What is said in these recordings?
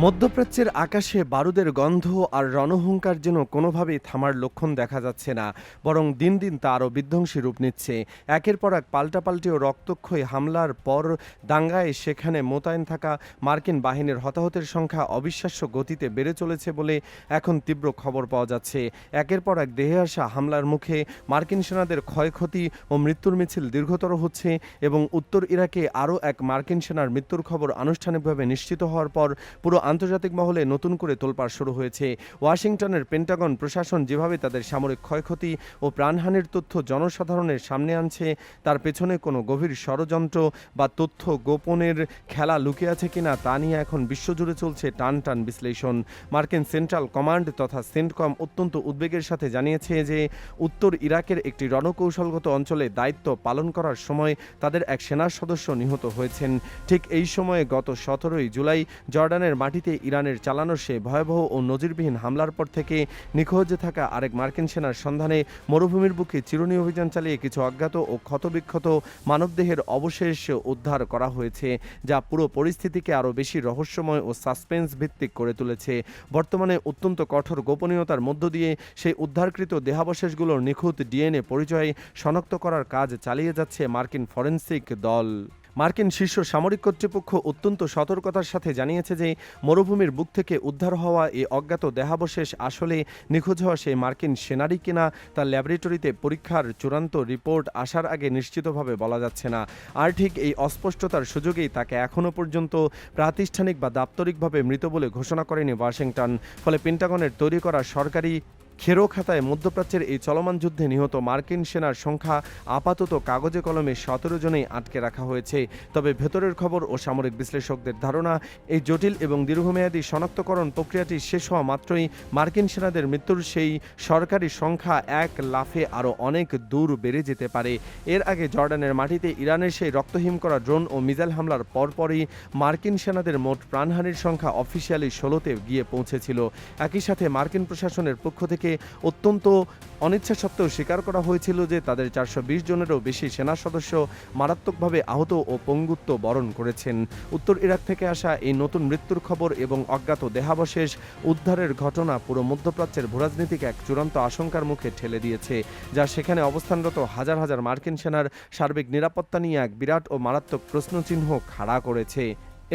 মধ্যপ্রাচ্যের আকাশে বারুদের গন্ধ আর রণহুঙ্কার যেন কোনোভাবেই থামার লক্ষণ দেখা যাচ্ছে না, বরং দিন দিন তা আরও বিধ্বংসী রূপ নিচ্ছে। একের পর এক পাল্টাপাল্টি ও রক্তক্ষয়ী হামলার পর দাঙ্গায় সেখানে মোতায়েন থাকা মার্কিন বাহিনীর হতাহতের সংখ্যা অবিশ্বাস্য গতিতে বেড়ে চলেছে বলে এখন তীব্র খবর পাওয়া যাচ্ছে। একের পর এক দেহে আসা হামলার মুখে মার্কিন সেনাদের ক্ষয়ক্ষতি ও মৃত্যুর মিছিল দীর্ঘতর হচ্ছে এবং উত্তর ইরাকে আরও এক মার্কিন সেনার মৃত্যুর খবর আনুষ্ঠানিকভাবে নিশ্চিত হওয়ার পর পুরো আন্তর্জাতিক মহলে নতুন করে তোলপাড় শুরু হয়েছে। ওয়াশিংটনের পেন্টাগন প্রশাসন যেভাবে তাদের সামরিক ক্ষয়ক্ষতি ও প্রাণহানির তথ্য জনসাধারণের সামনে আনছে, তার পেছনে কোনো গভীর ষড়যন্ত্র বা তথ্য গোপনের খেলা লুকিয়ে আছে কিনা তা নিয়ে এখন বিশ্বজুড়ে চলছে টান টান বিশ্লেষণ। মার্কিন সেন্ট্রাল কমান্ড তথা সেন্টকম অত্যন্ত উদ্বেগের সাথে জানিয়েছে যে উত্তর ইরাকের একটি রণকৌশলগত অঞ্চলে দায়িত্ব পালন করার সময় তাদের এক সেনা সদস্য নিহত হয়েছেন। ঠিক এই সময়ে গত 17 জুলাই জর্ডানের মাটিতে ইরানের চালানো সে ভয়াবহ ও নজিরবিহীন হামলার পর থেকে নিখোঁজে থাকা আরেক মার্কিন সেনার সন্ধানে মরুভূমির বুকে চিরুনি অভিযান চালিয়ে কিছু অজ্ঞাত ও ক্ষতবিক্ষত মানবদেহের অবশেষ উদ্ধার করা হয়েছে, যা পুরো পরিস্থিতিকে আরও বেশি রহস্যময় ও সাসপেন্স ভিত্তিক করে তুলেছে। বর্তমানে অত্যন্ত কঠোর গোপনীয়তার মধ্য দিয়ে সেই উদ্ধারকৃত দেহাবশেষগুলোর নিখুঁত ডিএনএ পরিচয় শনাক্ত করার কাজ চালিয়ে যাচ্ছে মার্কিন ফরেনসিক দল। মার্কিন শীর্ষ সামরিক কর্তৃপক্ষ অত্যন্ত সতর্কতার সাথে জানিয়েছে যে মরুভূমির বুক থেকে উদ্ধার হওয়া এই অজ্ঞাত দেহাবশেষ আসলে নিখোঁজ হওয়া সেই মার্কিন সেনারই কিনা তার ল্যাবরেটরিতে পরীক্ষার চূড়ান্ত রিপোর্ট আসার আগে নিশ্চিতভাবে বলা যাচ্ছে না। আর ঠিক এই অস্পষ্টতার সুযোগেই তাকে এখনও পর্যন্ত প্রাতিষ্ঠানিক বা দাপ্তরিকভাবে মৃত বলে ঘোষণা করেনি ওয়াশিংটন। ফলে পেন্টাগনের তৈরি করা সরকারি খেরো খাতায় মধ্যপ্রাচ্যের এই চলমান যুদ্ধে নিহত মার্কিন সেনার সংখ্যা আপাতত কাগজে কলমে 17 জনেই আটকে রাখা হয়েছে। তবে ভেতরের খবর ও সামরিক বিশ্লেষকদের ধারণা, এই জটিল এবং দীর্ঘমেয়াদী শনাক্তকরণ প্রক্রিয়াটি শেষ হওয়া মাত্রই মার্কিন সেনাদের মৃত্যুর সেই সরকারি সংখ্যা এক লাফে আরও অনেক দূর বেড়ে যেতে পারে। এর আগে জর্ডানের মাটিতে ইরানের সেই রক্তহিম করা ড্রোন ও মিসাইল হামলার পরপরই মার্কিন সেনাদের মোট প্রাণহানির সংখ্যা অফিসিয়ালি 16-তে গিয়ে পৌঁছেছিল। একই সাথে মার্কিন প্রশাসনের পক্ষ থেকে অত্যন্ত অনিচ্ছা সত্ত্বেও স্বীকার করা হয়েছিল যে তাদের 420 জনেরও বেশি সেনা সদস্য মারাত্মকভাবে আহত ও পঙ্গুত্ব বরণ করেছেন। উত্তর ইরাক থেকে আসা এই নতুন মৃত্যুর খবর এবং অজ্ঞাত দেহাবশেষ উদ্ধারের ঘটনা পুরো মধ্যপ্রাচ্যের ভূরাজনীতিকে এক চূড়ান্ত আশঙ্কার মুখে ঠেলে দিয়েছে, যা সেখানে অবস্থানরত হাজার হাজার মার্কিন সেনার সার্বিক নিরাপত্তা নিয়ে এক বিরাট ও মারাত্মক প্রশ্নচিহ্ন খাড়া করেছে।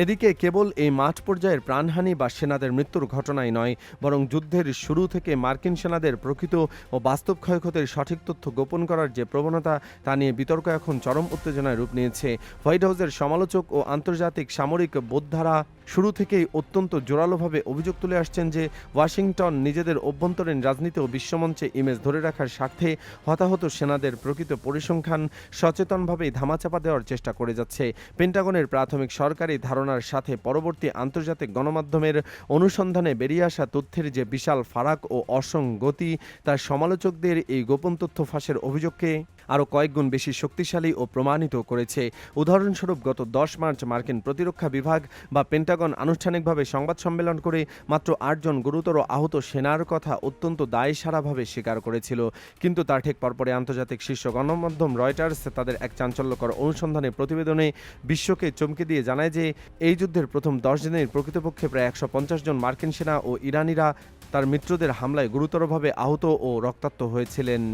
এদিকে কেবল এই মাঠ পর্যায়ের প্রাণহানি বা সেনাদের মৃত্যুর ঘটনাই নয়, বরং যুদ্ধের শুরু থেকে মার্কিন সেনাদের প্রকৃত ও বাস্তব ক্ষয়ক্ষতির সঠিক তথ্য গোপন করার যে প্রবণতা, তা নিয়ে বিতর্ক এখন চরম উত্তেজনায় রূপ নিয়েছে। হোয়াইট হাউসের সমালোচক ও আন্তর্জাতিক সামরিক বোদ্ধারা শুরু থেকেই অত্যন্ত জোরালোভাবে অভিযোগ তুলে আসছেন যে ওয়াশিংটন নিজেদের অভ্যন্তরীণ রাজনীতি ও বিশ্বমঞ্চে ইমেজ ধরে রাখার স্বার্থে হতাহত সেনাদের প্রকৃত পরিসংখ্যান সচেতনভাবেই ধামাচাপা দেওয়ার চেষ্টা করে যাচ্ছে। পেন্টাগনের প্রাথমিক সরকারি ধারণার সাথে পরবর্তী আন্তর্জাতিক গণমাধ্যমের অনুসন্ধানে বেরিয়ে আসা তথ্যের যে বিশাল ফারাক ও অসঙ্গতি, তার সমালোচকদের এই গোপন তথ্য ফাঁসের অভিযোগকে আরও কয়েকগুণ বেশি শক্তিশালী ও প্রমাণিত করেছে। উদাহরণস্বরূপ গত 10 মার্চ মার্কিন প্রতিরক্ষা বিভাগ বা পেন্টাগন আনুষ্ঠানিকভাবে সংবাদ সম্মেলন করে মাত্র 8 জন গুরুতর আহত সেনার কথা অত্যন্ত দায়সারাভাবে স্বীকার করেছিল। কিন্তু তার ঠিক পরপরে আন্তর্জাতিক শীর্ষ গণমাধ্যম রয়টার্স তাদের এক চাঞ্চল্যকর অনুসন্ধানে প্রতিবেদনে বিশ্বকে চমকে দিয়ে জানায় যে এই যুদ্ধের প্রথম 10 দিনেই প্রকৃতপক্ষে প্রায় 150 জন মার্কিন সেনা ও ইরানিরা তার মিত্রদের হামলায় গুরুতরভাবে আহত ও রক্তাক্ত হয়েছিলেন।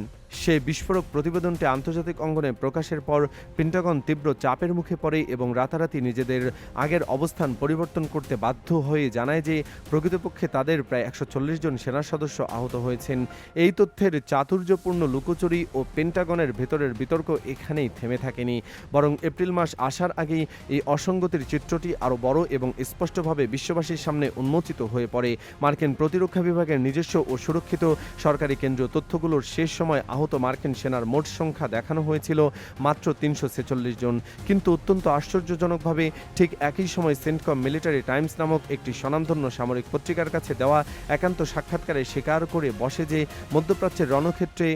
সেই বিস্ফোরক প্রতিবেদনটি আন্তর্জাতিক অঙ্গনে প্রকাশের পর পেন্টাগন তীব্র চাপের মুখে পড়ে এবং রাতারাতি নিজেদের আগের অবস্থান পরিবর্তন করতে বাধ্য হয়ে জানায় যে প্রকৃতপক্ষে তাদের প্রায় 140 জন সেনা সদস্য আহত হয়েছেন। এই তথ্যের চাতুর্যপূর্ণ লুকোচুরি ও পেন্টাগনের ভেতরের বিতর্ক এখানেই থেমে থাকেনি, বরং এপ্রিল মাস আসার আগেই এই অসঙ্গতির চিত্রটি আরও বড় এবং স্পষ্টভাবে বিশ্ববাসীর সামনে উন্মোচিত হয়ে পড়ে। মার্কিন প্রতিরক্ষা বিভাগের নিজস্ব ও সুরক্ষিত সরকারি কেন্দ্রীয় তথ্যগুলোর শেষ সময় আহত মার্কিন সেনার মোট সংখ্যা দেখানো হয়েছিল মাত্র 346 জন। কিন্তু অত্যন্ত আশ্চর্যজনকভাবে ঠিক একই সময় সেন্টকম মিলিটারি টাইমস নামক একটি স্বনামধন্য সামরিক পত্রিকার কাছে দেওয়া একান্ত সাক্ষাৎকারে স্বীকার করে বসে যে মধ্যপ্রাচ্যের রণক্ষেত্রে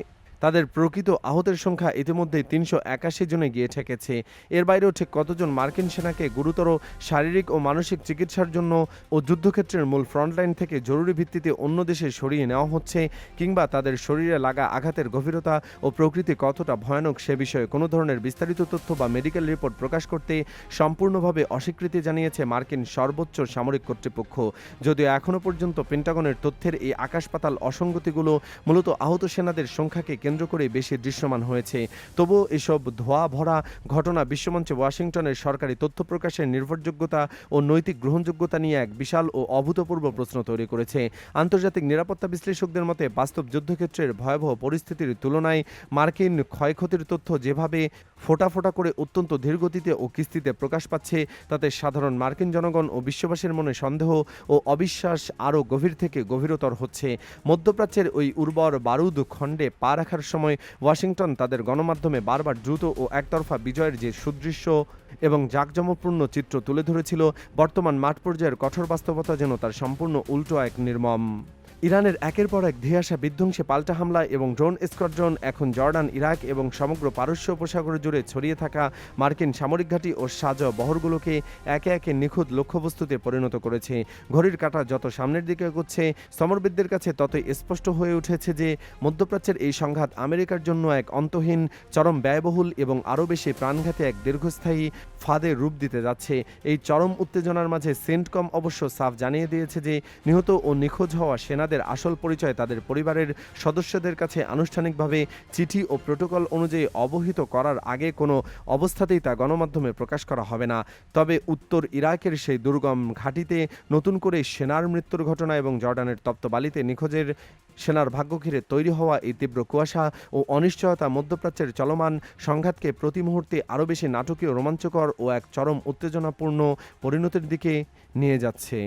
তাদের প্রকৃত আহতের সংখ্যা ইতিমধ্যেই ৩৮১ জনে গিয়ে ঠেকেছে। এর বাইরেও ঠিক কতজন মার্কিন সেনাকে গুরুতর শারীরিক ও মানসিক চিকিৎসার জন্য ও যুদ্ধক্ষেত্রের মূল ফ্রন্টলাইন থেকে জরুরি ভিত্তিতে অন্য দেশে সরিয়ে নেওয়া হচ্ছে, কিংবা তাদের শরীরে লাগা আঘাতের গভীরতা ও প্রকৃতি কতটা ভয়ানক সে বিষয়ে কোনো ধরনের বিস্তারিত তথ্য বা মেডিকেল রিপোর্ট প্রকাশ করতে সম্পূর্ণভাবে অস্বীকৃতি জানিয়েছে মার্কিন সর্বোচ্চ সামরিক কর্তৃপক্ষ। যদিও এখনও পর্যন্ত পেন্টাগনের তথ্যের এই আকাশপাতাল অসঙ্গতিগুলো মূলত আহত সেনাদের সংখ্যাকে কেন্দ্র করে বেশি দৃশ্যমান হয়েছে, তবুও এসব ধোঁয়া ভরা ঘটনা বিশ্বমঞ্চে ওয়াশিংটনের সরকারি তথ্য প্রকাশের নির্ভরযোগ্যতা ও নৈতিক গ্রহণযোগ্যতা নিয়ে এক বিশাল ও অভূতপূর্ব প্রশ্ন তৈরি করেছে। আন্তর্জাতিক নিরাপত্তা বিশ্লেষকদের মতে বাস্তব যুদ্ধক্ষেত্রের ভয়াবহ পরিস্থিতির তুলনায় মার্কিন ক্ষয়ক্ষতির তথ্য যেভাবে ফোঁটা ফোঁটা করে অত্যন্ত ধীরগতিতে ও কিস্তিতে প্রকাশ পাচ্ছে, তাতে সাধারণ মার্কিন জনগণ ও বিশ্ববাসীর মনে সন্দেহ ও অবিশ্বাস আরও গভীর থেকে গভীরতর হচ্ছে। মধ্যপ্রাচ্যের ওই উর্বর বারুদ খণ্ডে পা রাখার সময় ওয়াশিংটন তাদের গণমাধ্যমে বারবার দ্রুত ও একতরফা বিজয়ের যে সুদৃশ্য এবং জাঁকজমকপূর্ণ চিত্র তুলে ধরেছিল, বর্তমান মাঠ পর্যায়ের কঠোর বাস্তবতা যেন তার সম্পূর্ণ উল্টো এক নির্মম। ইরানের একের পর এক ধেয়ে আসা বিধ্বংসী পাল্টা হামলা এবং ড্রোন স্কোয়াড্রন এখন জর্ডান, ইরাক এবং সমগ্র পারস্য উপসাগর জুড়ে ছড়িয়ে থাকা মার্কিন সামরিক ঘাঁটি ও সাজা বহরগুলোকে একে একে নিখুঁত লক্ষ্যবস্তুতে পরিণত করেছে। ঘড়ির কাঁটা যত সামনের দিকে এগোচ্ছে, সমরবিদদের কাছে ততই স্পষ্ট হয়ে উঠেছে যে মধ্যপ্রাচ্যের এই সংঘাত আমেরিকার জন্য এক অন্তহীন, চরম ব্যয়বহুল এবং আরও বেশি প্রাণঘাতী এক দীর্ঘস্থায়ী ফাঁদে রূপ দিতে যাচ্ছে। এই চরম উত্তেজনার মাঝে সেন্টকম অবশ্য সাফ জানিয়ে দিয়েছে যে নিহত ও নিখোঁজ হওয়া সেনাদের আসল পরিচয় তাদের পরিবারের সদস্যদের কাছে আনুষ্ঠানিকভাবে চিঠি ও প্রোটোকল অনুযায়ী অবহিত করার আগে কোনো অবস্থাতেই তা গণমাধ্যমে প্রকাশ করা হবে না। তবে উত্তর ইরাকের সেই দুর্গম ঘাঁটিতে নতুন করে সেনার মৃত্যুর ঘটনা এবং জর্ডানের তপ্ত বালিতে নিখোঁজের সেনার ভাগ্য ঘিরে তৈরি হওয়া এই তীব্র কুয়াশা ও অনিশ্চয়তা মধ্যপ্রাচ্যের চলমান সংঘাতকে প্রতি মুহূর্তে আরও বেশি নাটকীয়, রোমাঞ্চকর ও এক চরম উত্তেজনাপূর্ণ পরিণতির দিকে নিয়ে যাচ্ছে।